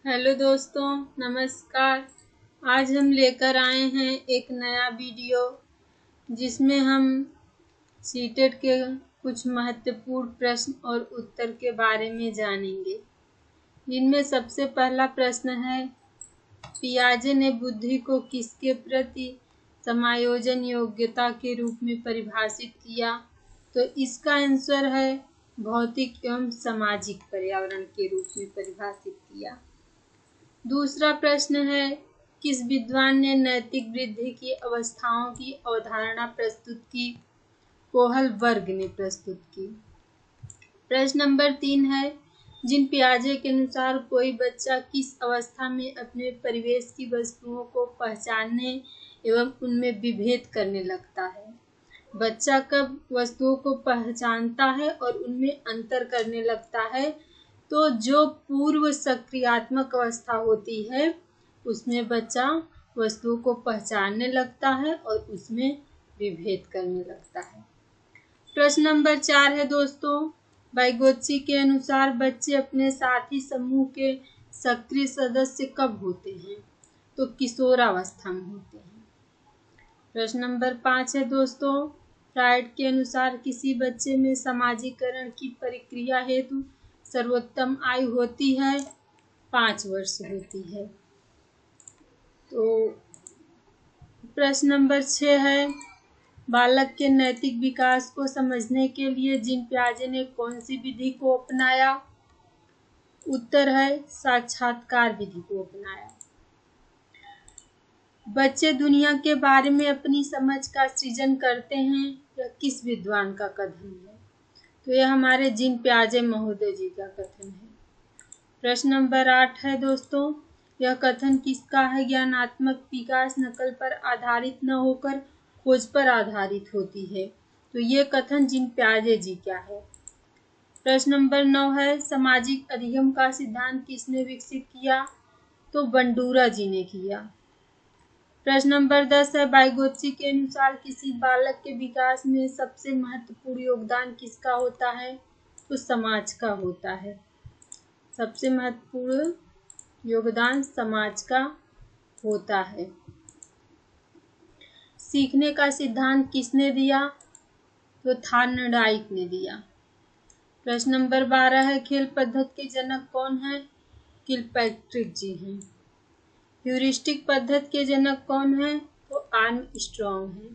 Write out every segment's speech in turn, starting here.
Hello दोस्तों, नमस्कार। आज हम लेकर आए हैं एक नया वीडियो जिसमें हम सीटेट के कुछ महत्वपूर्ण प्रश्न और उत्तर के बारे में जानेंगे। जिनमें सबसे पहला प्रश्न है, पियाजे ने बुद्धि को किसके प्रति समायोजन योग्यता के रूप में परिभाषित किया? तो इसका आंसर है भौतिक एवं सामाजिक पर्यावरण के रूप में परिभाषित किया। दूसरा प्रश्न है, किस विद्वान ने नैतिक वृद्धि की अवस्थाओं की अवधारणा प्रस्तुत की? कोहल वर्ग ने प्रस्तुत की। प्रश्न नंबर 3 है, जिन पियाजे के अनुसार कोई बच्चा किस अवस्था में अपने परिवेश की वस्तुओं को पहचानने एवं उनमें विभेद करने लगता है? बच्चा कब वस्तुओं को पहचानता है और उनमें अंतर करने लगता है? तो जो पूर्व सक्रियात्मक अवस्था होती है उसमें बच्चा वस्तुओं को पहचानने लगता है और उसमें विभेद करने लगता है। प्रश्न नंबर 4 है दोस्तों, वाइगोत्स्की के अनुसार बच्चे अपने साथी समूह के सक्रिय सदस्य कब होते हैं? तो किशोरावस्था में होते हैं। प्रश्न नंबर 5 है दोस्तों, फ्राइड के अनुसार किसी बच्चे में सामाजिकरण की प्रक्रिया हेतु सर्वोत्तम आयु होती है 5 वर्ष होती है। तो प्रश्न नंबर 6 है, बालक के नैतिक विकास को समझने के लिए जीन पियाजे ने कौन सी विधि को अपनाया? उत्तर है साक्षात्कार विधि को अपनाया। बच्चे दुनिया के बारे में अपनी समझ का सृजन करते हैं, यह किस विद्वान का कथन है? तो यह हमारे जीन पियाजे महोदय जी का कथन है। प्रश्न नंबर 8 है दोस्तों, यह कथन किसका है? ज्ञानात्मक विकास नकल पर आधारित न होकर खोज पर आधारित होती है। तो ये कथन जीन पियाजे जी क्या है? प्रश्न नंबर 9 है, सामाजिक अधिगम का सिद्धांत किसने विकसित किया? तो बंडूरा जी ने किया। प्रश्न नंबर 10 है, वाइगोत्स्की के अनुसार किसी बालक के विकास में सबसे महत्वपूर्ण योगदान किसका होता है? तो समाज का होता है। सबसे महत्वपूर्ण योगदान समाज का होता है। सीखने का सिद्धांत किसने दिया? तो थार्नडाइक ने दिया। प्रश्न नंबर 12 है, खेल पद्धति के जनक कौन है? किलपैट्रिक जी हैं। ह्यूरिस्टिक पद्धति के जनक कौन है? तो आर्मस्ट्रॉन्ग है।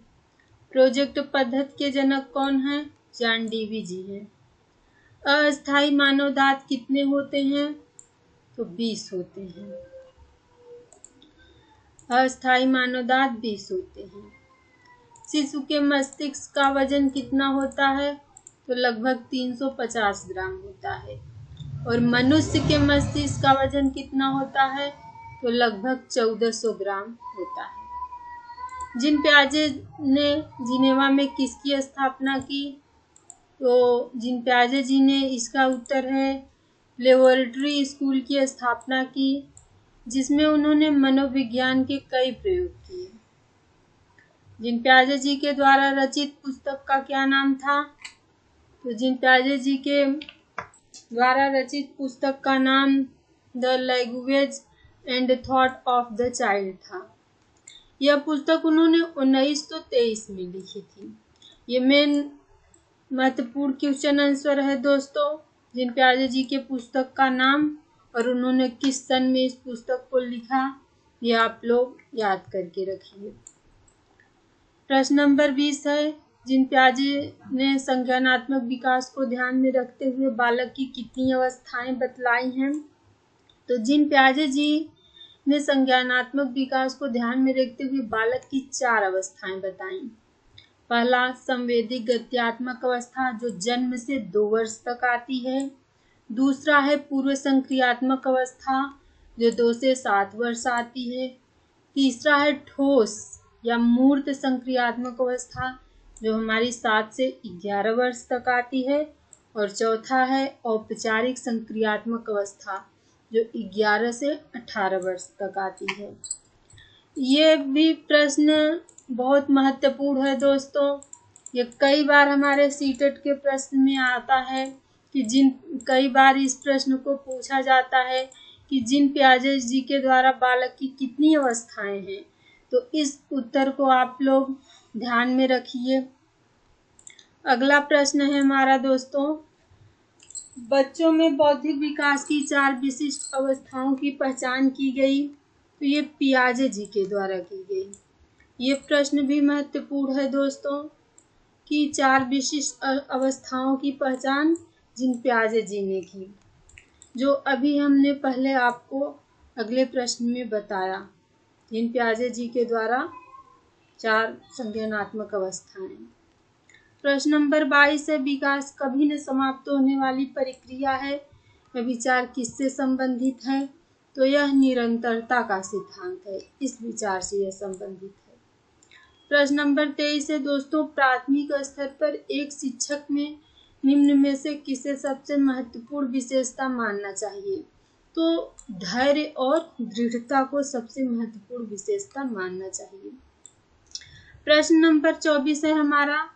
प्रोजेक्ट पद्धति के जनक कौन है? जॉन डीवी जी हैं। अस्थायी मानव दांत कितने होते हैं? तो 20 होते हैं। अस्थायी मानव दांत 20 होते हैं। शिशु के मस्तिष्क का वजन कितना होता है? तो लगभग 350 ग्राम होता है। और मनुष्य के मस्तिष्क का वजन कितना होता है? तो लगभग 1400 ग्राम होता है। जीन पियाजे ने जिनेवा में किसकी स्थापना की? तो जीन पियाजे जी ने, इसका उत्तर है लेबोरेटरी स्कूल की स्थापना की, जिसमें उन्होंने मनोविज्ञान के कई प्रयोग किए। जीन पियाजे जी के द्वारा रचित पुस्तक का क्या नाम था? तो जीन पियाजे जी के द्वारा रचित पुस्तक का नाम the language and thought of the child था। यह पुस्तक उन्होंने 1923 में लिखी थी। ये मेन महत्वपूर्ण क्वेश्चन आंसर है दोस्तों, जीन पियाजे जी के पुस्तक का नाम और उन्होंने किस सन में इस पुस्तक को लिखा, ये आप लोग याद करके रखिए। प्रश्न नंबर 20 है, जीन पियाजे ने संज्ञानात्मक विकास को ध्यान में रखते हुए बालक की कितनी अवस्थाएं बतलाई हैं? तो जीन पियाजे जी ने संज्ञानात्मक विकास को ध्यान में रखते हुए बालक की 4 अवस्थाएं बताई। पहला, संवेदी गत्यात्मक अवस्था जो जन्म से 2 वर्ष तक आती है। दूसरा है पूर्व संक्रियात्मक अवस्था जो 2 से 7 वर्ष आती है। तीसरा है ठोस या मूर्त संक्रियात्मक अवस्था जो हमारी 7 से 11 वर्ष तक आती है। और चौथा है औपचारिक संक्रियात्मक अवस्था जो 11 से 18 वर्ष तक आती है। ये भी प्रश्न बहुत महत्वपूर्ण है दोस्तों। ये कई बार हमारे सीटेट के प्रश्न में आता है कि कई बार इस प्रश्न को पूछा जाता है कि जिन पियाजे जी के द्वारा बालक की कितनी अवस्थाएं हैं। तो इस उत्तर को आप लोग ध्यान में रखिए। अगला प्रश्न है हमारा दोस्तों, बच्चों में बौद्धिक विकास की 4 विशिष्ट अवस्थाओं की पहचान की गई। तो ये पियाजे जी के द्वारा की गई। ये प्रश्न भी महत्वपूर्ण है दोस्तों कि 4 विशिष्ट अवस्थाओं की पहचान जिन पियाजे जी ने की, जो अभी हमने पहले आपको अगले प्रश्न में बताया। जिन पियाजे जी के द्वारा 4 संज्ञानात्मक अवस्थाएं। प्रश्न नंबर 22 है, विकास कभी न समाप्त होने वाली प्रक्रिया है। यह विचार किससे संबंधित है? तो यह निरंतरता का सिद्धांत है, इस विचार से यह संबंधित है। प्रश्न नंबर 23 है दोस्तों, प्राथमिक स्तर पर एक शिक्षक में निम्न में से किसे सबसे महत्वपूर्ण विशेषता मानना चाहिए? तो धैर्य और दृढ़ता को सबसे महत्वपूर्ण विशेषता मानना चाहिए। प्रश्न नंबर 24 है हमारा,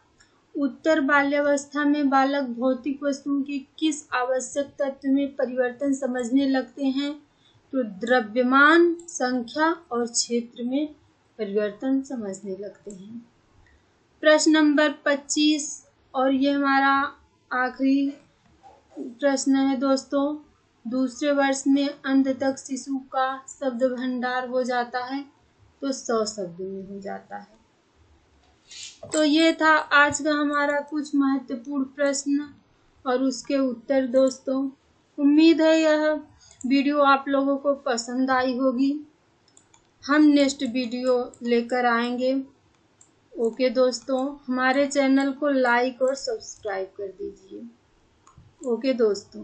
उत्तर बाल्यावस्था में बालक भौतिक वस्तुओं के किस आवश्यक तत्व में परिवर्तन समझने लगते हैं? तो द्रव्यमान, संख्या और क्षेत्र में परिवर्तन समझने लगते हैं। प्रश्न नंबर 25 और ये हमारा आखिरी प्रश्न है दोस्तों, दूसरे वर्ष में अंत तक शिशु का शब्द भंडार हो जाता है तो 100 शब्दों में हो जाता है। तो ये था आज का हमारा कुछ महत्वपूर्ण प्रश्न और उसके उत्तर दोस्तों। उम्मीद है यह वीडियो आप लोगों को पसंद आई होगी। हम नेक्स्ट वीडियो लेकर आएंगे। ओके दोस्तों, हमारे चैनल को लाइक और सब्सक्राइब कर दीजिए। ओके दोस्तों।